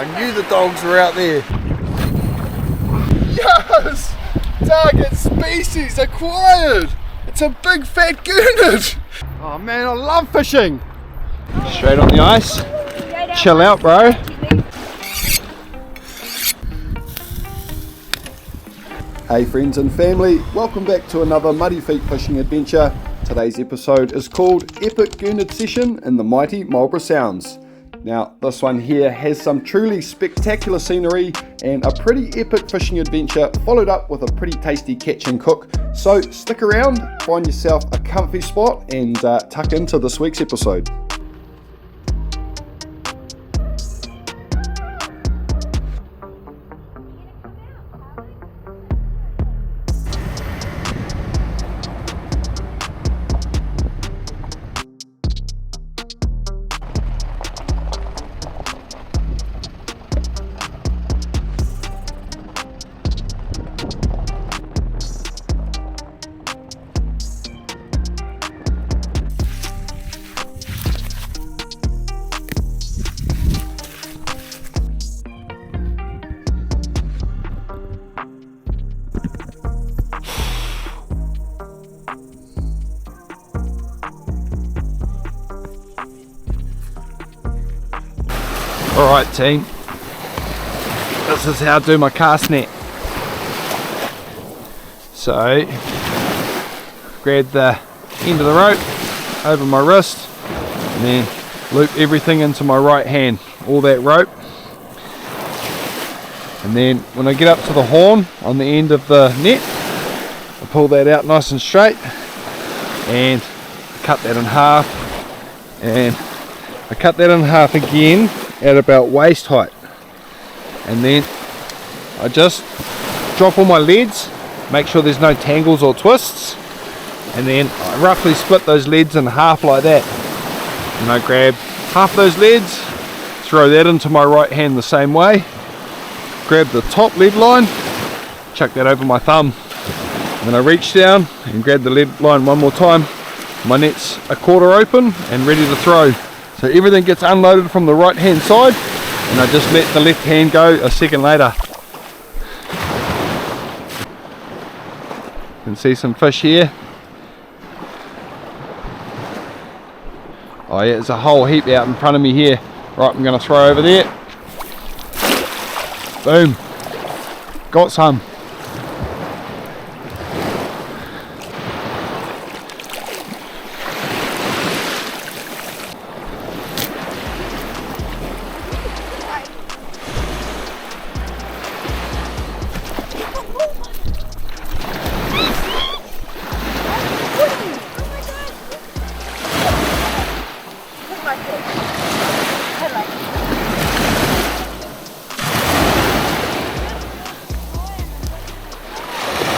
I knew the dogs were out there. Yes! Target species acquired! It's a big fat Gurnard! Oh man, I love fishing! Straight on the ice. Chill out, bro. Hey friends and family, welcome back to another Muddy Feet fishing adventure. Today's episode is called Epic Gurnard Session in the mighty Marlborough Sounds. Now this one here has some truly spectacular scenery and a pretty epic fishing adventure followed up with a pretty tasty catch and cook. So stick around, find yourself a comfy spot and tuck into this week's episode. Alright team, this is how I do my cast net. So, grab the end of the rope over my wrist and then loop everything into my right hand, all that rope. And then when I get up to the horn on the end of the net, I pull that out nice and straight and cut that in half, and I cut that in half again at about waist height, and then I just drop all my leads, make sure there's no tangles or twists, and then I roughly split those leads in half like that, and I grab half those leads, throw that into my right hand the same way, grab the top lead line, chuck that over my thumb, and then I reach down and grab the lead line one more time. My net's a quarter open and ready to throw. So everything gets unloaded from the right hand side and I just let the left hand go a second later. You can see some fish here. Oh yeah, there's a whole heap out in front of me here. Right, I'm going to throw over there. Boom. Got some.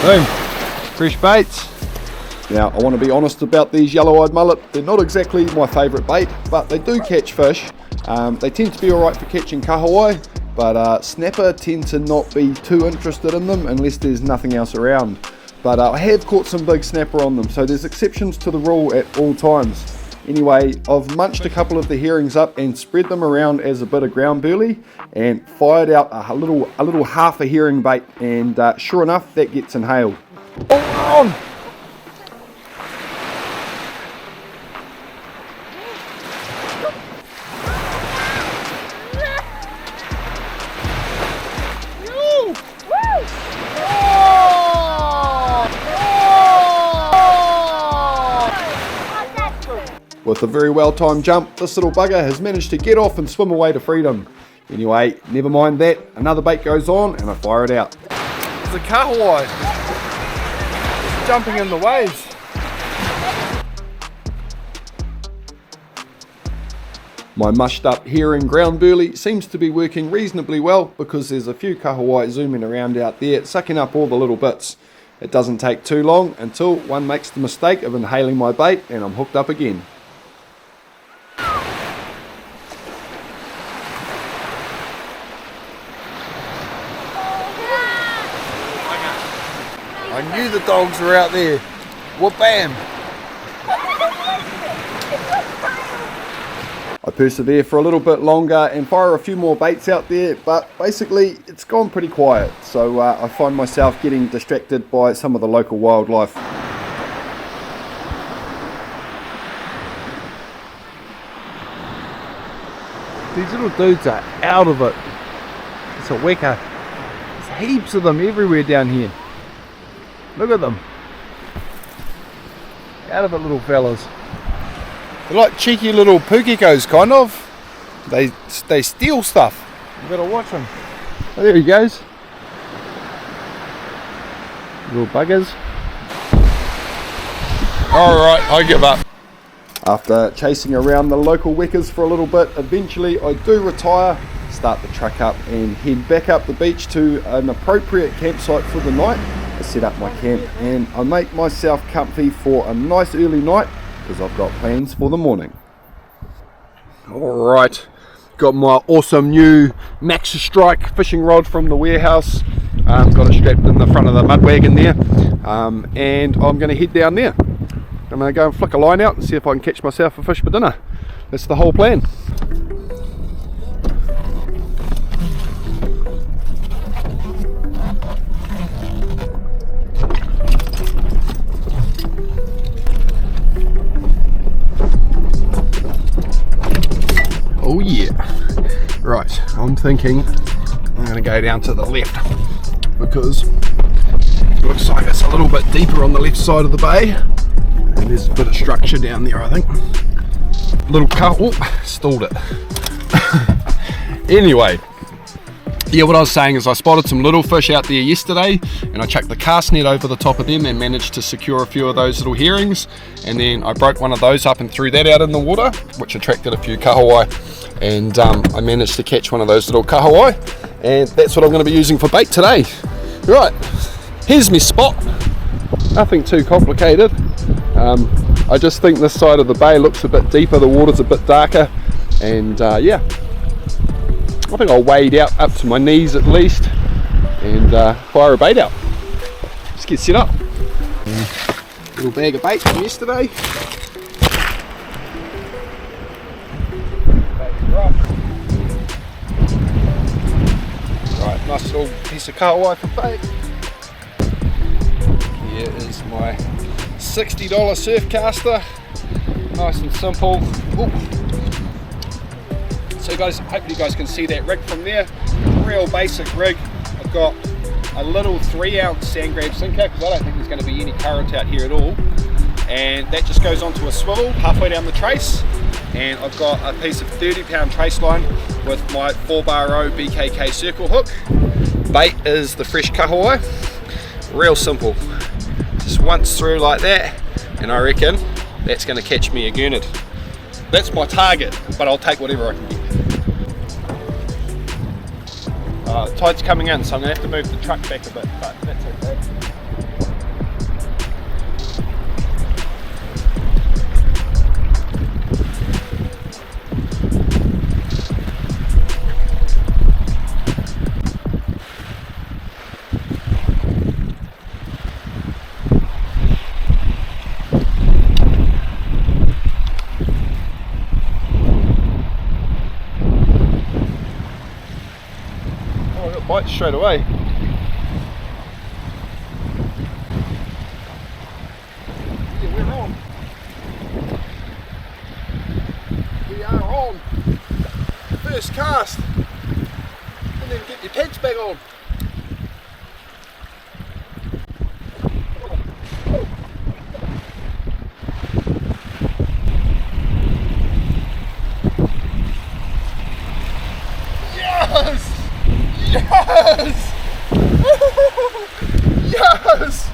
Boom, fresh baits. Now I want to be honest about these yellow-eyed mullet. They're not exactly my favourite bait, but they do catch fish. They tend to be alright for catching kahawai, but snapper tend to not be too interested in them unless there's nothing else around. But I have caught some big snapper on them, so there's exceptions to the rule at all times. Anyway, I've munched a couple of the herrings up and spread them around as a bit of ground burley and fired out a little half a herring bait, and sure enough that gets inhaled. Oh, with a very well timed jump, this little bugger has managed to get off and swim away to freedom. Anyway, never mind that, another bait goes on and I fire it out. It's a kahawai. It's jumping in the waves. My mushed up herring ground burley seems to be working reasonably well because there's a few kahawai zooming around out there sucking up all the little bits. It doesn't take too long until one makes the mistake of inhaling my bait and I'm hooked up again. I knew the dogs were out there. Whoop bam! I persevere for a little bit longer and fire a few more baits out there, but basically it's gone pretty quiet, so I find myself getting distracted by some of the local wildlife. These little dudes are out of it. It's a weka. There's heaps of them everywhere down here. Look at them. Out of it, little fellas. They're like cheeky little pukikos, kind of. They steal stuff. You gotta watch them. Oh, there he goes. Little buggers. Alright, I give up. After chasing around the local wekas for a little bit, eventually I do retire, start the truck up and head back up the beach to an appropriate campsite for the night. I set up my camp and I make myself comfy for a nice early night because I've got plans for the morning. Alright, got my awesome new Max Strike fishing rod from the warehouse. Got it strapped in the front of the mud wagon there, and I'm going to head down there. I'm going to go and flick a line out and see if I can catch myself a fish for dinner. That's the whole plan. Oh yeah. Right, I'm thinking I'm going to go down to the left because it looks like it's a little bit deeper on the left side of the bay. And there's a bit of structure down there, I think. Little car, oh, stalled it. Anyway, yeah, what I was saying is I spotted some little fish out there yesterday and I chucked the cast net over the top of them and managed to secure a few of those little herrings, and then I broke one of those up and threw that out in the water, which attracted a few kahawai, and I managed to catch one of those little kahawai, and that's what I'm going to be using for bait today. Right, here's my spot. Nothing too complicated. I just think this side of the bay looks a bit deeper, the water's a bit darker, and yeah, I think I'll wade out up to my knees at least and fire a bait out. Just get set up. Little bag of bait from yesterday. Right, nice little piece of kahawai for bait. Here is my $60 surf caster, nice and simple. Ooh. So guys, hopefully you guys can see that rig from there. Real basic rig. I've got a little 3-ounce sand grab sinker because I don't think there's going to be any current out here at all, and that just goes onto a swivel halfway down the trace, and I've got a piece of 30-pound trace line with my 4-bar-0 BKK circle hook. Bait is the fresh kahawai. Real simple. Just once through like that, and I reckon that's going to catch me a Gurnard. That's my target, but I'll take whatever I can get. Tide's coming in, so I'm going to have to move the truck back a bit, but that's okay. Bite straight away. Yeah, we're on. We are on. First cast. And then get your pants back on. Yes! Yes! Yes!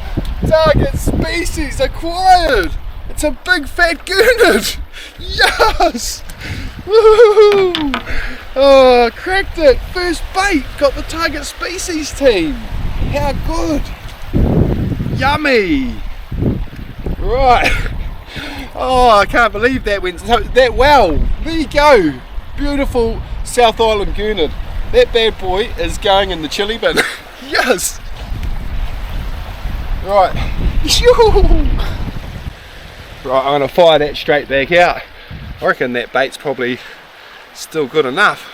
Target species acquired! It's a big fat Gurnard! Yes! Woo! Oh, cracked it! First bait! Got the target species team! How good! Yummy! Right! Oh, I can't believe that went that well! There you go! Beautiful South Island Gurnard. That bad boy is going in the chili bin. Yes! Right. Right, I'm going to fire that straight back out. I reckon that bait's probably Still good enough.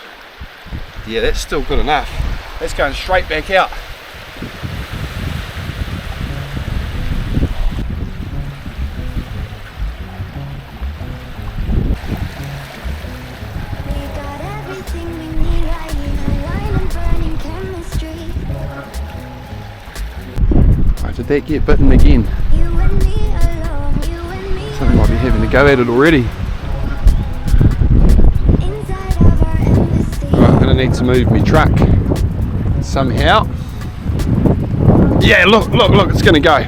Yeah, that's still good enough. That's going straight back out. Right, did that get bitten again? Something might be having to go at it already. Right, I'm going to need to move my truck somehow. Yeah, look, it's going to go.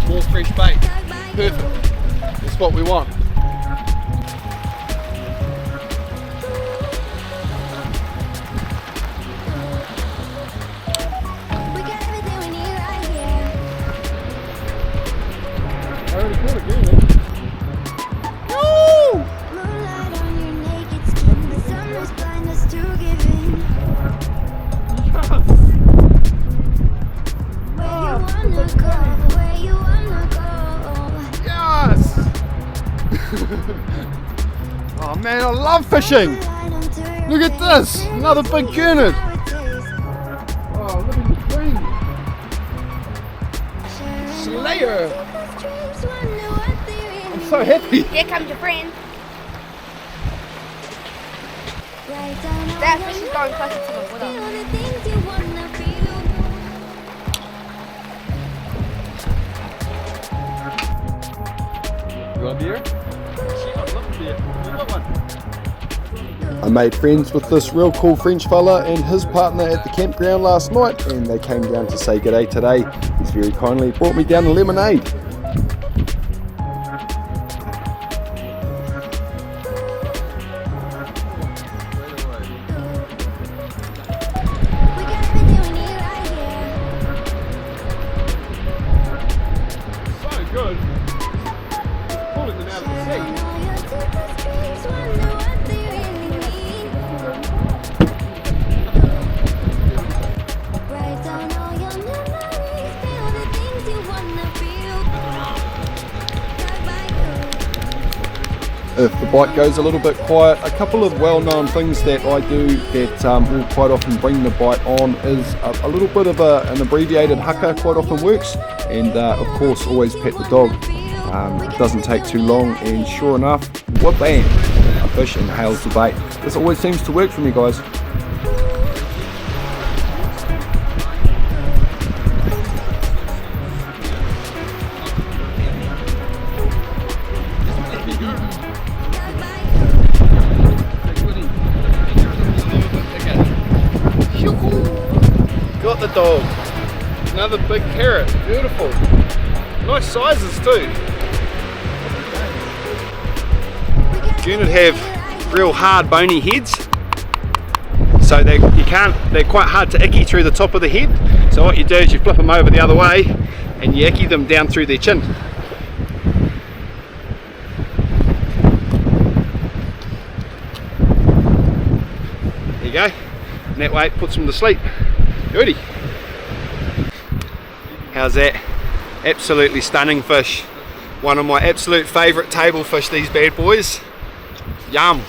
More fresh bait. Perfect. That's what we want. Oh man, I love fishing! Look at this! Another big Gurnard! Oh, look at the green! Slayer! I'm so happy! Here comes your friend. That fish is going closer to the water. You want a beer? I'd love a beer. You got one? I made friends with this real cool French fella and his partner at the campground last night, and they came down to say g'day today. He's very kindly brought me down a lemonade. So good. It's pulling them out of the sea. If the bite goes a little bit quiet, a couple of well-known things that I do that will quite often bring the bite on is a little bit of an abbreviated haka quite often works, and of course always pet the dog. It doesn't take too long, and sure enough, what bam, a fish inhales the bait. This always seems to work for me, guys. Got the dog. Another big carrot. Beautiful. Nice sizes too. Gurnard have real hard bony heads, so they're quite hard to icky through the top of the head. So what you do is you flip them over the other way and you icky them down through their chin. There you go. And that way it puts them to sleep. Goody. How's that? Absolutely stunning fish. One of my absolute favourite table fish, these bad boys. Yum.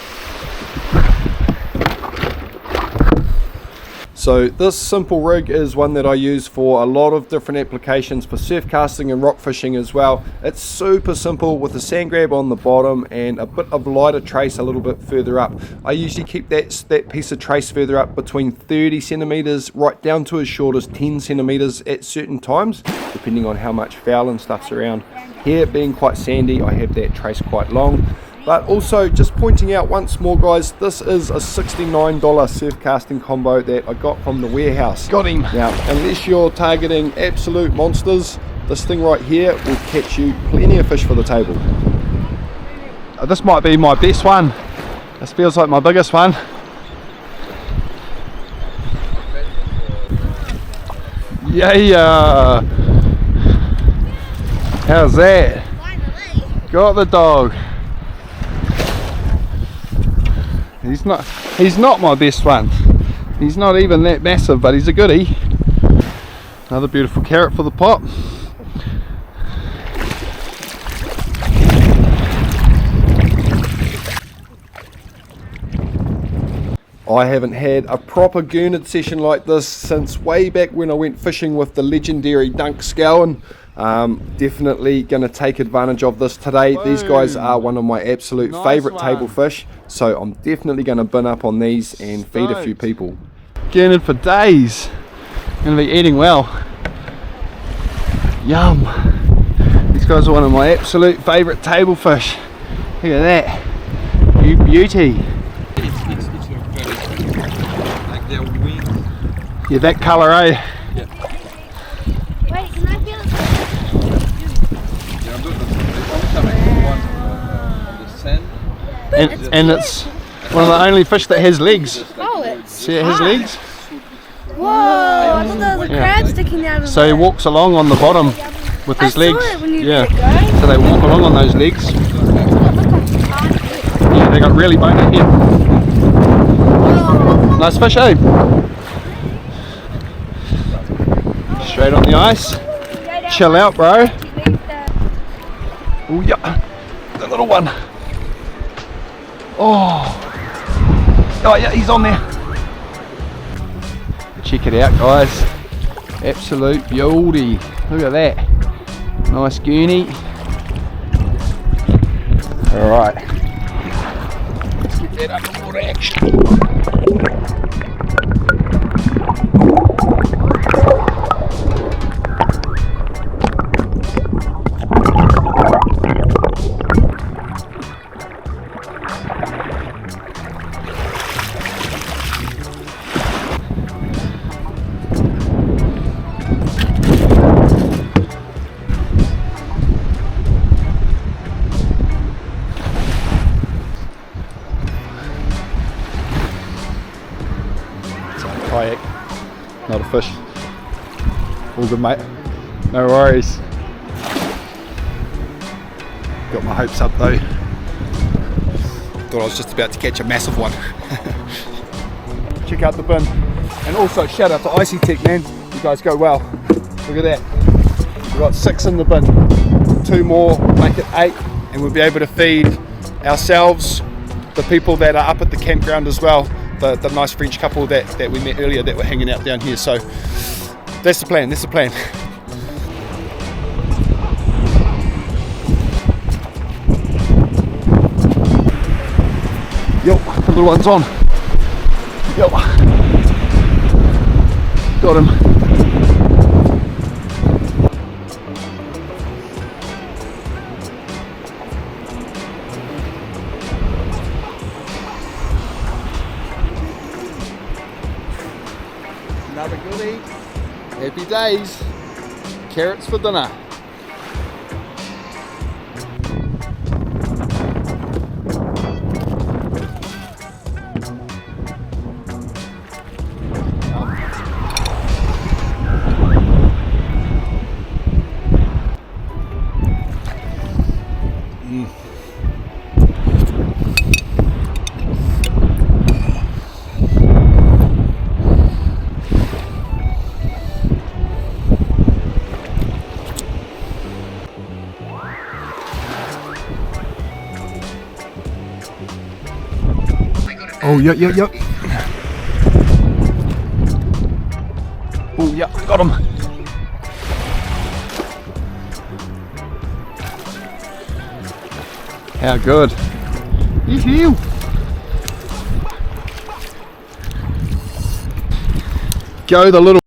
So this simple rig is one that I use for a lot of different applications for surf casting and rock fishing as well. It's super simple with a sand grab on the bottom and a bit of lighter trace a little bit further up. I usually keep that piece of trace further up between 30 centimeters right down to as short as 10 centimeters at certain times, depending on how much foul and stuff's around. Here being quite sandy, I have that trace quite long. But also just pointing out once more, guys, this is a $69 surf casting combo that I got from the warehouse. Got him. Now, unless you're targeting absolute monsters, this thing right here will catch you plenty of fish for the table. This might be my best one. This feels like my biggest one. Yeah. How's that? Finally. Got the dog. He's not my best one. He's not even that massive, but he's a goodie. Another beautiful carrot for the pot. I haven't had a proper Gurnard session like this since way back when I went fishing with the legendary Dunk Scowen. Definitely going to take advantage of this today. These guys are one of my absolute favourite table fish, so I'm definitely going to bin up on these and feed a few people. Gurnard for days. Going to be eating well. Yum. These guys are one of my absolute favourite table fish. Look at that. You beauty. It's like their wings. Yeah, that colour, eh? Yeah. Wait, can I feel it? Yeah, look, the only time I see one on the sand. And it's one of the only fish that has legs. Oh, it's. See, it has legs. Whoa! I thought there was a crab sticking out of So he walks along on the bottom with his legs. I saw it when you Yeah. let it go. So they walk along on those legs. Yeah, they got really bony head. Nice fish, eh? Straight on the ice. Chill out, bro. Oh yeah, the little one. Oh yeah, he's on there. Check it out, guys. Absolute beauty. Look at that. Nice gurney. All right. Let's get that underwater action. Kayak, not a fish. All good, mate. No worries. Got my hopes up though. Thought I was just about to catch a massive one. Check out the bin. And also shout out to Icy Tech, man. You guys go well. Look at that. We've got 6 in the bin. 2 more, make it 8, and we'll be able to feed ourselves, the people that are up at the campground as well. The nice French couple that we met earlier that were hanging out down here. So that's the plan, Yo, the little one's on. Yo, got him. Another goodie. Happy days. Carrots for dinner. Oh, yep. Oh, yeah, got him. How good. Yoo-hoo. Go the little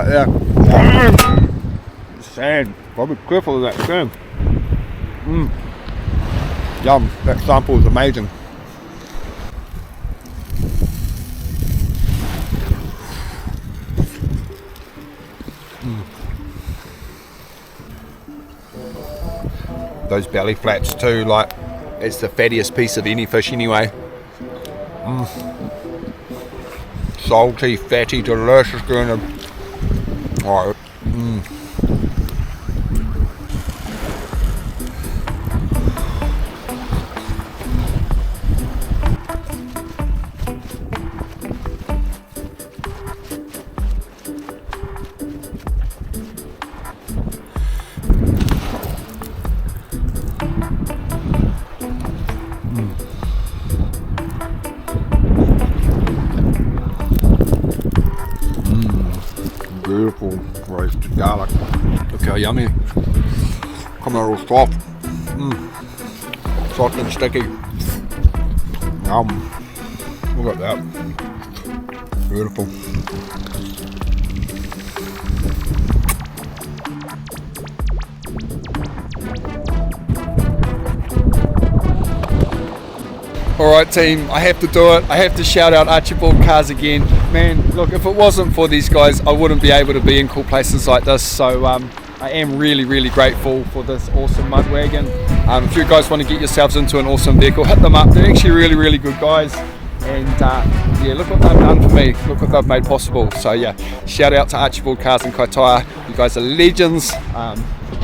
Yeah. Sand. Gotta be careful of that sand. Yum. That sample is amazing. Those belly flaps too, like, it's the fattiest piece of any fish anyway. Salty, fatty, delicious Gurnard. Oh, beautiful roasted garlic. Look how yummy. Come out all soft. Soft and sticky. Yum. Look at that. Beautiful. Alright team, I have to do it. I have to shout out Archibald Cars again. Man, look, if it wasn't for these guys, I wouldn't be able to be in cool places like this. So I am really, really grateful for this awesome mud wagon. If you guys want to get yourselves into an awesome vehicle, hit them up. They're actually really, really good guys. And yeah, look what they've done for me. Look what they've made possible. So yeah, shout out to Archibald Cars in Kaitaia. You guys are legends.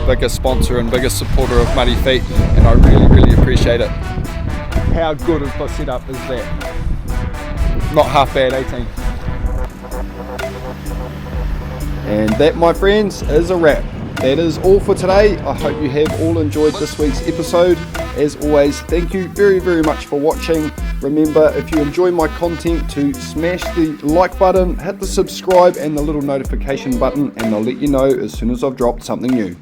Biggest sponsor and biggest supporter of Muddy Feet. And I really, really appreciate it. How good of a setup is that? Not half bad, 18. And that, my friends, is a wrap. That is all for today. I hope you have all enjoyed this week's episode. As always, thank you very, very much for watching. Remember, if you enjoy my content, to smash the like button, hit the subscribe and the little notification button, and I'll let you know as soon as I've dropped something new.